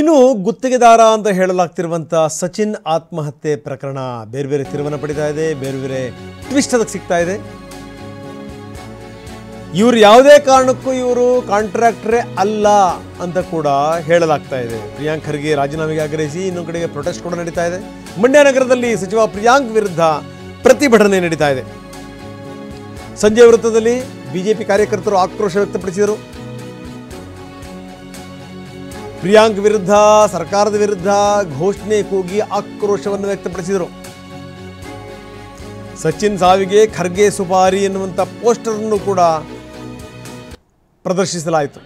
ಇನ್ನು ಗುತ್ತಿಗೆದಾರ ಅಂತ ಹೇಳಲಾಗ್ತಿರುವಂಥ ಸಚಿನ್ ಆತ್ಮಹತ್ಯೆ ಪ್ರಕರಣ ಬೇರೆ ಬೇರೆ ತಿರುವನ್ನು ಪಡಿತಾ ಇದೆ, ಬೇರೆ ಬೇರೆ ಟ್ವಿಸ್ಟ್ ಅದಕ್ಕೆ ಸಿಗ್ತಾ ಇದೆ. ಇವರು ಯಾವುದೇ ಕಾರಣಕ್ಕೂ ಇವರು ಕಾಂಟ್ರಾಕ್ಟರೇ ಅಲ್ಲ ಅಂತ ಕೂಡ ಹೇಳಲಾಗ್ತಾ ಇದೆ. ಪ್ರಿಯಾಂಕ್ ಖರ್ಗೆ ರಾಜೀನಾಮೆಗೆ ಆಗ್ರಹಿಸಿ ಇನ್ನೊಂದು ಕಡೆಗೆ ಪ್ರೊಟೆಸ್ಟ್ ಕೂಡ ನಡೀತಾ ಇದೆ. ಮಂಡ್ಯ ನಗರದಲ್ಲಿ ಸಚಿವ ಪ್ರಿಯಾಂಕ್ ವಿರುದ್ಧ ಪ್ರತಿಭಟನೆ ನಡೀತಾ ಇದೆ. ಸಂಜೆ ವೃತ್ತದಲ್ಲಿ ಬಿಜೆಪಿ ಕಾರ್ಯಕರ್ತರು ಆಕ್ರೋಶ ವ್ಯಕ್ತಪಡಿಸಿದರು. ಪ್ರಿಯಾಂಕ್ ವಿರುದ್ಧ, ಸರ್ಕಾರದ ವಿರುದ್ಧ ಘೋಷಣೆ ಕೂಗಿ ಆಕ್ರೋಶವನ್ನು ವ್ಯಕ್ತಪಡಿಸಿದರು. ಸಚಿನ್ ಸಾವಿಗೆ ಖರ್ಗೆ ಸುಪಾರಿ ಎನ್ನುವಂಥ ಪೋಸ್ಟರ್ ಅನ್ನು ಕೂಡ ಪ್ರದರ್ಶಿಸಲಾಯಿತು.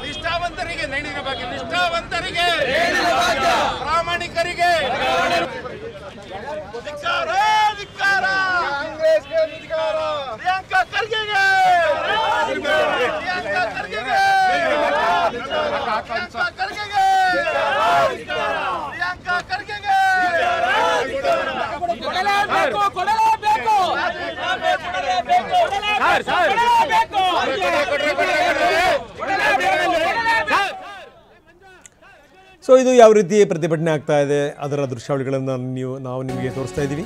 ನಿಷ್ಠಾವಂತರಿಗೆ ನೈನಿನ ಬಗ್ಗೆ, ನಿಷ್ಠಾವಂತರಿಗೆ, ಪ್ರಾಮಾಣಿಕರಿಗೆ ಪ್ರಿಯಾಂಕಾ ಖರ್ಗೆಗೆ, ಸೊ ಇದು ಯಾವ ರೀತಿ ಪ್ರತಿಭಟನೆ ಆಗ್ತಾ ಇದೆ ಅದರ ದೃಶ್ಯಾವಳಿಗಳನ್ನು ನಾವು ನಿಮಗೆ ತೋರಿಸ್ತಾ ಇದ್ದೀವಿ.